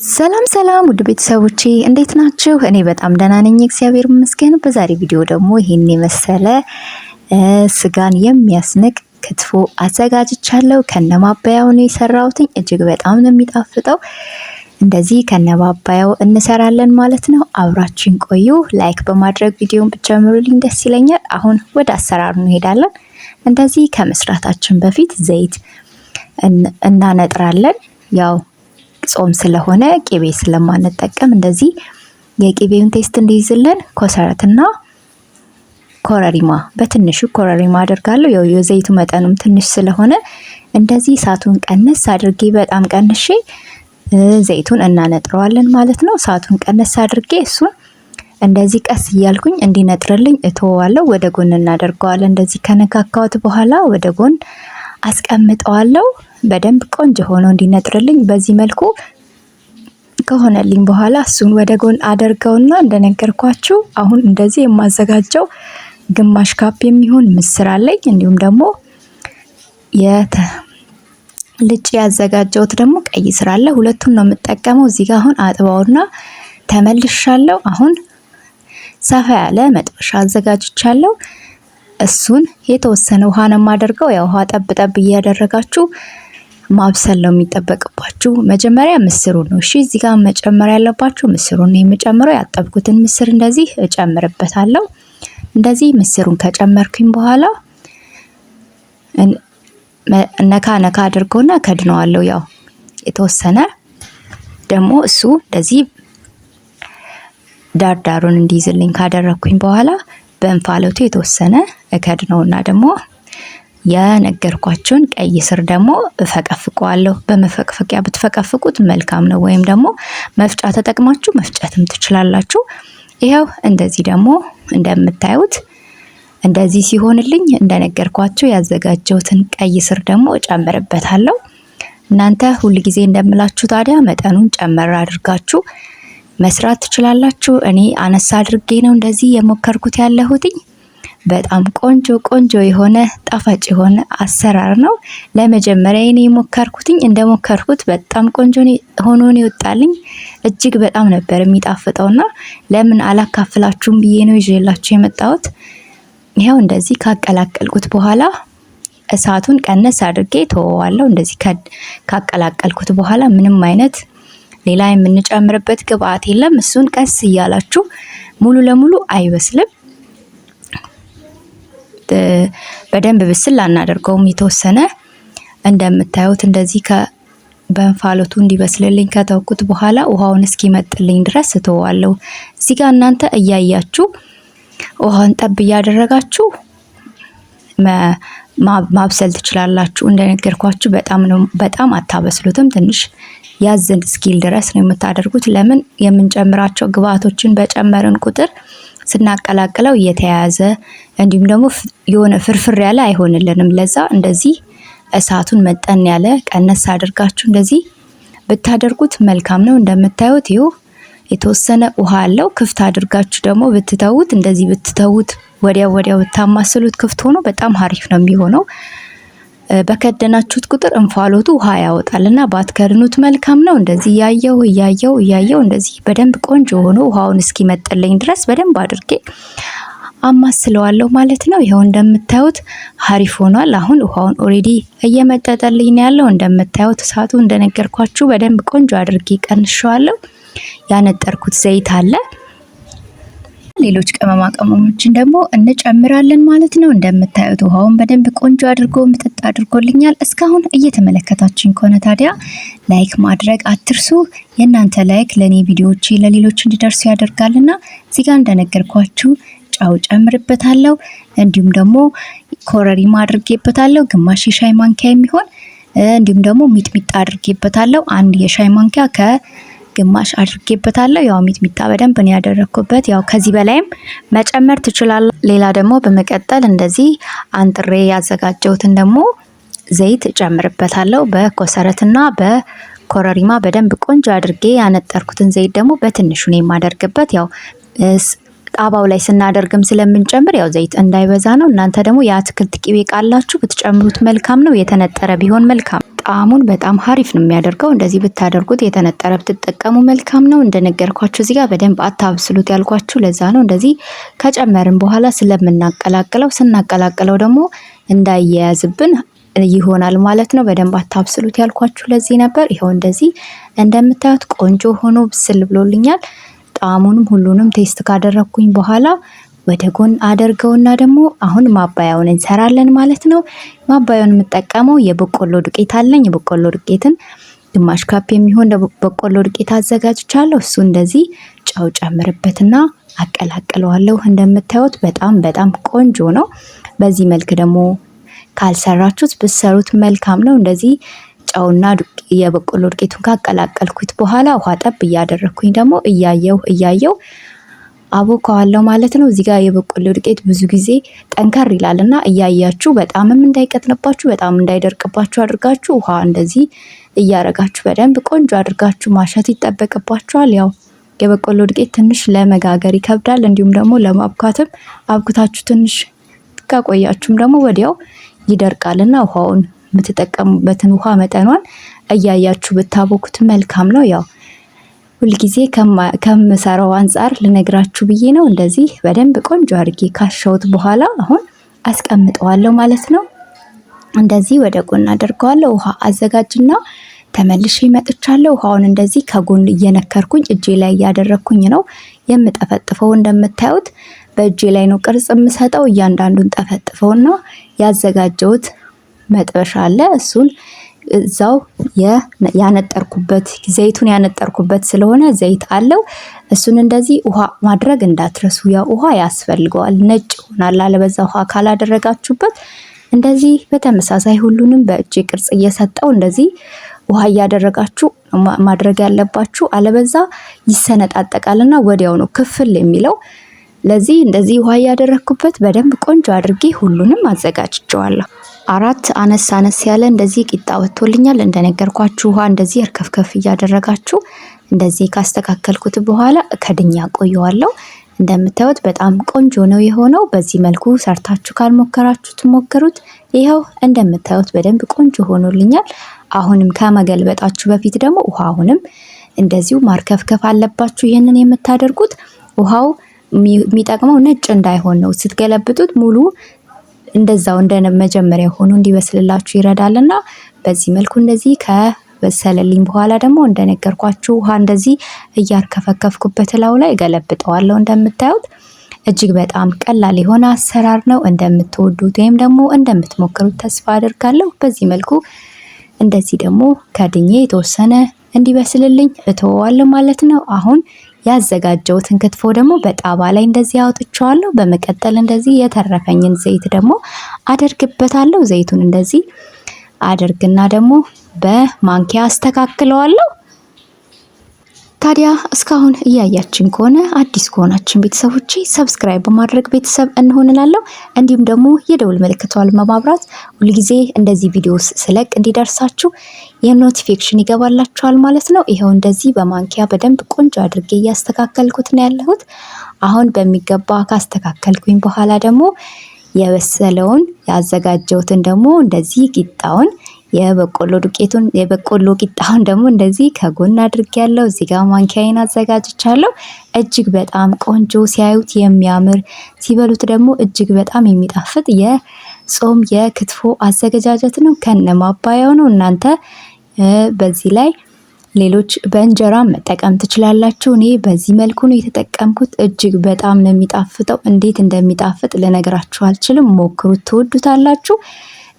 ሰላም ሰላም ውድ ቤተሰቦቼ እንዴት ናችሁ? እኔ በጣም ደህና ነኝ፣ እግዚአብሔር ይመስገን። በዛሬ ቪዲዮ ደግሞ ይሄን የመሰለ ስጋን የሚያስንቅ ክትፎ አዘጋጅቻለሁ። ከነማባያው ነው የሰራሁት። እጅግ በጣም ነው የሚጣፍጠው። እንደዚህ ከነማባያው እንሰራለን ማለት ነው። አብራችሁን ቆዩ። ላይክ በማድረግ ቪዲዮን ብትጀምሩልኝ ደስ ይለኛል። አሁን ወደ አሰራሩ እንሄዳለን። እንደዚህ ከመስራታችን በፊት ዘይት እናነጥራለን። ያው ጾም ስለሆነ ቅቤ ስለማንጠቀም እንደዚህ የቅቤውን ቴስት እንዲይዝልን ኮሰረትና ኮረሪማ በትንሹ ኮረሪማ አደርጋለሁ። ያው የዘይቱ መጠኑም ትንሽ ስለሆነ እንደዚህ እሳቱን ቀነስ አድርጌ በጣም ቀንሼ ዘይቱን እናነጥረዋለን ማለት ነው። እሳቱን ቀነስ አድርጌ እሱን እንደዚህ ቀስ እያልኩኝ እንዲነጥርልኝ እተወዋለሁ። ወደ ጎን እናደርገዋለን። እንደዚህ ከነካካሁት በኋላ ወደ ጎን አስቀምጠዋለሁ። በደንብ ቆንጆ ሆኖ እንዲነጥርልኝ በዚህ መልኩ ከሆነልኝ በኋላ እሱን ወደ ጎን አደርገውና እንደነገርኳችሁ አሁን እንደዚህ የማዘጋጀው ግማሽ ካፕ የሚሆን ምስር አለኝ። እንዲሁም ደግሞ ልጭ ያዘጋጀሁት ደግሞ ቀይ ስር አለ። ሁለቱን ነው የምጠቀመው። እዚህ ጋር አሁን አጥባውና ተመልሻለሁ። አሁን ሰፋ ያለ መጥበሻ አዘጋጅቻለሁ። እሱን የተወሰነ ውሃ ነው የማደርገው። ያው ውሃ ጠብ ጠብ እያደረጋችሁ ማብሰል ነው የሚጠበቅባችሁ። መጀመሪያ ምስሩን ነው እሺ፣ እዚህ ጋር መጨመር ያለባችሁ ምስሩን ነው የምጨምረው። ያጠብኩትን ምስር እንደዚህ እጨምርበታለሁ። እንደዚህ ምስሩን ከጨመርኩኝ በኋላ ነካ ነካ አድርጎና ከድነዋለሁ። ያው የተወሰነ ደግሞ እሱ እንደዚህ ዳርዳሩን እንዲይዝልኝ ካደረኩኝ በኋላ በእንፋሎቱ የተወሰነ እከድነውና ደግሞ የነገርኳችሁን ቀይ ስር ደግሞ እፈቀፍቀዋለሁ። በመፈቅፈቂያ ብትፈቀፍቁት መልካም ነው፣ ወይም ደግሞ መፍጫ ተጠቅማችሁ መፍጨትም ትችላላችሁ። ይሄው እንደዚህ ደግሞ እንደምታዩት እንደዚህ ሲሆንልኝ እንደነገርኳችሁ ያዘጋጀሁትን ቀይ ስር ደግሞ እጨምርበታለሁ። እናንተ ሁል ጊዜ እንደምላችሁ ታዲያ መጠኑን ጨመር አድርጋችሁ መስራት ትችላላችሁ። እኔ አነሳ አድርጌ ነው እንደዚህ የሞከርኩት ያለሁትኝ። በጣም ቆንጆ የሆነ ጣፋጭ የሆነ አሰራር ነው። ለመጀመሪያ እኔ የሞከርኩትኝ እንደሞከርኩት በጣም ቆንጆ ሆኖ ነው ይወጣልኝ። እጅግ በጣም ነበር የሚጣፍጠውና ለምን አላካፍላችሁም ብዬ ነው ይዤላችሁ የመጣሁት። ይሄው እንደዚህ ካቀላቀልኩት በኋላ እሳቱን ቀነስ አድርጌ ተወዋለሁ። እንደዚህ ካቀላቀልኩት በኋላ ምንም አይነት ሌላ የምንጨምርበት ግብአት የለም። እሱን ቀስ እያላችሁ ሙሉ ለሙሉ አይበስልም። በደንብ ብስል አናደርገውም። የተወሰነ እንደምታዩት እንደዚህ በእንፋሎቱ እንዲበስልልኝ ከተውኩት በኋላ ውሃውን እስኪመጥልኝ ድረስ እተዋለሁ። እዚህ ጋር እናንተ እያያችሁ ውሃውን ጠብ እያደረጋችሁ ማብሰል ትችላላችሁ። እንደነገርኳችሁ በጣም አታበስሉትም። ትንሽ ያዝን እስኪል ድረስ ነው የምታደርጉት። ለምን የምንጨምራቸው ግብአቶችን በጨመርን ቁጥር ስናቀላቅለው እየተያያዘ እንዲሁም ደግሞ የሆነ ፍርፍር ያለ አይሆንልንም። ለዛ እንደዚህ እሳቱን መጠን ያለ ቀነስ አድርጋችሁ እንደዚህ ብታደርጉት መልካም ነው። እንደምታዩት ይኸው የተወሰነ ውሃ አለው። ክፍት አድርጋችሁ ደግሞ ብትተውት እንደዚህ ብትተውት ወዲያው ብታማስሉት ክፍት ሆኖ በጣም አሪፍ ነው የሚሆነው። በከደናችሁት ቁጥር እንፋሎቱ ውሃ ያወጣልና ባትከድኑት መልካም ነው። እንደዚህ እያየው እንደዚህ በደንብ ቆንጆ ሆኖ ውሃውን እስኪመጥልኝ ድረስ በደንብ አድርጌ አማስለዋለሁ ማለት ነው። ይሄው እንደምታዩት አሪፍ ሆኗል። አሁን ውሃውን ኦሬዲ እየመጠጠልኝ ነው ያለው። እንደምታዩት እሳቱ እንደነገርኳችሁ በደንብ ቆንጆ አድርጌ ቀንሼዋለሁ። ያነጠርኩት ዘይት አለ። ሌሎች ቅመማ ቅመሞችን ደግሞ እንጨምራለን ማለት ነው። እንደምታዩት ውሃውን በደንብ ቆንጆ አድርጎ ምጥጥ አድርጎልኛል። እስካሁን እየተመለከታችሁኝ ከሆነ ታዲያ ላይክ ማድረግ አትርሱ። የእናንተ ላይክ ለኔ ቪዲዮዎቼ ለሌሎች እንዲደርሱ ያደርጋልና እዚህ ጋር እንደነገርኳችሁ ጫው ጨምርበታለሁ። እንዲሁም ደግሞ ኮረሪማ አድርጌበታለሁ ግማሽ የሻይ ማንኪያ የሚሆን፣ እንዲሁም ደግሞ ሚጥሚጣ አድርጌበታለሁ አንድ የሻይ ማንኪያ ግማሽ አድርጌበታለሁ። ያው ሚጥሚጣ በደንብ ነው ያደረኩበት። ያው ከዚህ በላይም መጨመር ትችላላችሁ። ሌላ ደግሞ በመቀጠል እንደዚህ አንጥሬ ያዘጋጀሁትን ደግሞ ዘይት እጨምርበታለሁ። በኮሰረትና በኮረሪማ በደንብ ቆንጆ አድርጌ ያነጠርኩትን ዘይት ደግሞ በትንሹ ነው የማደርግበት። ያው ጣባው ላይ ስናደርግም ስለምንጨምር ያው ዘይት እንዳይበዛ ነው። እናንተ ደግሞ የአትክልት ቅቤ ቃላችሁ ብትጨምሩት መልካም ነው። የተነጠረ ቢሆን መልካም። ጣዕሙን በጣም ሀሪፍ ነው የሚያደርገው። እንደዚህ ብታደርጉት የተነጠረ ብትጠቀሙ መልካም ነው። እንደነገርኳችሁ እዚህ ጋር በደንብ አታብስሉት ያልኳችሁ ለዛ ነው። እንደዚህ ከጨመርን በኋላ ስለምናቀላቅለው ስናቀላቅለው ደግሞ እንዳይያያዝብን ይሆናል ማለት ነው። በደንብ አታብስሉት ያልኳችሁ ለዚህ ነበር። ይኸው እንደዚህ እንደምታዩት ቆንጆ ሆኖ ብስል ብሎልኛል። ጣዕሙንም ሁሉንም ቴስት ካደረኩኝ በኋላ ወደ ጎን አደርገውና ደግሞ አሁን ማባያውን እንሰራለን ማለት ነው። ማባያውን የምጠቀመው የበቆሎ ዱቄት አለኝ። የበቆሎ ዱቄትን ግማሽ ካፕ የሚሆን በቆሎ ዱቄት አዘጋጅቻለሁ። እሱ እንደዚህ ጨው ጨምርበትና አቀላቅለዋለሁ። እንደምታዩት በጣም ቆንጆ ነው። በዚህ መልክ ደግሞ ካልሰራችሁት ብትሰሩት መልካም ነው። እንደዚህ ጨውና የበቆሎ ዱቄቱን ካቀላቀልኩት በኋላ ውሃ ጠብ እያደረኩኝ ደግሞ እያየው አቦካዋለሁ ማለት ነው። እዚህ ጋር የበቆሎ ዱቄት ብዙ ጊዜ ጠንከር ይላልና እያያችሁ በጣምም እንዳይቀጥንባችሁ በጣም እንዳይደርቅባችሁ አድርጋችሁ ውሃ እንደዚህ እያረጋችሁ በደንብ ቆንጆ አድርጋችሁ ማሸት ይጠበቅባችኋል። ያው የበቆሎ ዱቄት ትንሽ ለመጋገር ይከብዳል፣ እንዲሁም ደግሞ ለማብካትም አብኩታችሁ ትንሽ ካቆያችሁም ደግሞ ወዲያው ይደርቃልና ውሃውን የምትጠቀሙበትን ውሃ መጠኗን እያያችሁ ብታቦኩት መልካም ነው። ያው ሁልጊዜ ከምሰራው አንፃር ልነግራችሁ ብዬ ነው። እንደዚህ በደንብ ቆንጆ አድርጌ ካሸሁት በኋላ አሁን አስቀምጠዋለሁ ማለት ነው። እንደዚህ ወደ ጎን አደርገዋለሁ። ውሃ አዘጋጅና ተመልሼ መጥቻለሁ። ውሃውን እንደዚህ ከጎን እየነከርኩኝ እጄ ላይ እያደረኩኝ ነው የምጠፈጥፈው። እንደምታዩት በእጄ ላይ ነው ቅርጽ የምሰጠው። እያንዳንዱን ጠፈጥፈውና ያዘጋጀሁት መጥበሻ አለ። እሱን እዛው ያነጠርኩበት ዘይቱን ያነጠርኩበት ስለሆነ ዘይት አለው። እሱን እንደዚህ ውሃ ማድረግ እንዳትረሱ። ያ ውሃ ያስፈልገዋል፣ ነጭ ይሆናል አለበዛ ውሃ ካላደረጋችሁበት። እንደዚህ በተመሳሳይ ሁሉንም በእጄ ቅርጽ እየሰጠው እንደዚህ ውሃ እያደረጋችሁ ማድረግ ያለባችሁ፣ አለበዛ ይሰነጣጠቃልና ወዲያው ነው ክፍል የሚለው። ለዚህ እንደዚህ ውሃ እያደረኩበት በደንብ ቆንጆ አድርጌ ሁሉንም አዘጋጅቼዋለሁ። 4 አነስ ያለ እንደዚህ ቂጣ ወጥቶልኛል። እንደነገርኳችሁ ውሃ እንደዚህ እርከፍከፍ እያደረጋችሁ እንደዚህ ካስተካከልኩት በኋላ ከድኛ ቆየዋለሁ። እንደምታዩት በጣም ቆንጆ ነው የሆነው። በዚህ መልኩ ሰርታችሁ ካልሞከራችሁት ሞክሩት። ይኸው እንደምታዩት በደንብ ቆንጆ ሆኖልኛል። አሁንም ከመገልበጣችሁ በፊት ደግሞ ውሃውንም እንደዚሁ ማርከፍከፍ አለባችሁ። ይህንን የምታደርጉት ውሃው የሚጠቅመው ነጭ እንዳይሆን ነው። ስትገለብጡት ሙሉ እንደዛው እንደ መጀመሪያ ሆኖ እንዲበስልላችሁ ይረዳልና በዚህ መልኩ እንደዚህ ከበሰለልኝ በኋላ ደግሞ እንደነገርኳችሁ ውሃ እንደዚህ እያርከፈከፍኩበት ላው ላይ ገለብጠዋለሁ። እንደምታዩት እጅግ በጣም ቀላል የሆነ አሰራር ነው። እንደምትወዱት ወይም ደግሞ እንደምትሞክሩት ተስፋ አድርጋለሁ። በዚህ መልኩ እንደዚህ ደግሞ ከድኜ የተወሰነ እንዲበስልልኝ እተወዋለሁ ማለት ነው። አሁን ያዘጋጀሁትን ክትፎ ደግሞ በጣባ ላይ እንደዚህ አውጥቼዋለሁ። በመቀጠል እንደዚህ የተረፈኝን ዘይት ደግሞ አደርግበታለሁ። ዘይቱን እንደዚህ አደርግና ደግሞ በማንኪያ አስተካክለዋለሁ። ታዲያ እስካሁን እያያችን ከሆነ አዲስ ከሆናችን ቤተሰቦቼ ሰብስክራይብ በማድረግ ቤተሰብ እንሆንላለሁ። እንዲሁም ደግሞ የደውል ምልክቷን በማብራት ሁልጊዜ እንደዚህ ቪዲዮ ስለቅ እንዲደርሳችሁ የኖቲፊኬሽን ይገባላችኋል ማለት ነው። ይሄው እንደዚህ በማንኪያ በደንብ ቆንጆ አድርጌ እያስተካከልኩት ነው ያለሁት። አሁን በሚገባ ካስተካከልኩኝ በኋላ ደግሞ የበሰለውን ያዘጋጀሁትን ደግሞ እንደዚህ ቂጣውን የበቆሎ ቂጣውን ደግሞ እንደዚህ ከጎን አድርጌያለሁ። እዚህ ጋር ማንኪያዬን አዘጋጅቻለሁ። እጅግ በጣም ቆንጆ ሲያዩት የሚያምር ሲበሉት ደግሞ እጅግ በጣም የሚጣፍጥ የጾም የክትፎ አዘገጃጀት ነው። ከነማባያው ነው። እናንተ በዚህ ላይ ሌሎች በእንጀራ መጠቀም ትችላላችሁ። እኔ በዚህ መልኩ ነው የተጠቀምኩት። እጅግ በጣም ነው የሚጣፍጠው። እንዴት እንደሚጣፍጥ ልነግራችሁ አልችልም። ሞክሩት፣ ትወዱታላችሁ።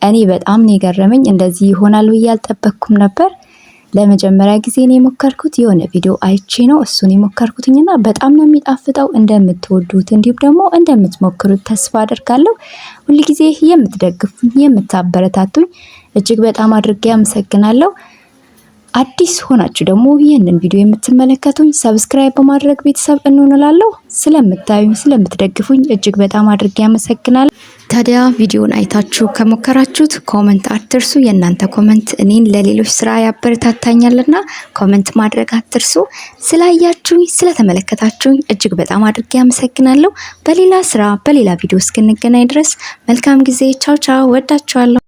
እኔ በጣም ነው የገረመኝ። እንደዚህ ይሆናል ብዬ አልጠበቅኩም ነበር። ለመጀመሪያ ጊዜ ነው የሞከርኩት። የሆነ ቪዲዮ አይቼ ነው እሱን የሞከርኩትኝና በጣም ነው የሚጣፍጠው። እንደምትወዱት እንዲሁም ደግሞ እንደምትሞክሩት ተስፋ አደርጋለሁ። ሁልጊዜ የምትደግፉኝ የምታበረታቱኝ እጅግ በጣም አድርጌ አመሰግናለሁ። አዲስ ሆናችሁ ደግሞ ይህንን ቪዲዮ የምትመለከቱኝ ሰብስክራይብ በማድረግ ቤተሰብ እንሆናለሁ። ስለምታዩኝ ስለምትደግፉኝ እጅግ በጣም አድርጌ አመሰግናለሁ። ታዲያ ቪዲዮን አይታችሁ ከሞከራችሁት ኮመንት አትርሱ። የእናንተ ኮመንት እኔን ለሌሎች ስራ ያበረታታኛልና ኮመንት ማድረግ አትርሱ። ስላያችሁኝ ስለተመለከታችሁኝ እጅግ በጣም አድርጌ አመሰግናለሁ። በሌላ ስራ በሌላ ቪዲዮ እስክንገናኝ ድረስ መልካም ጊዜ። ቻው ቻው። ወዳችኋለሁ።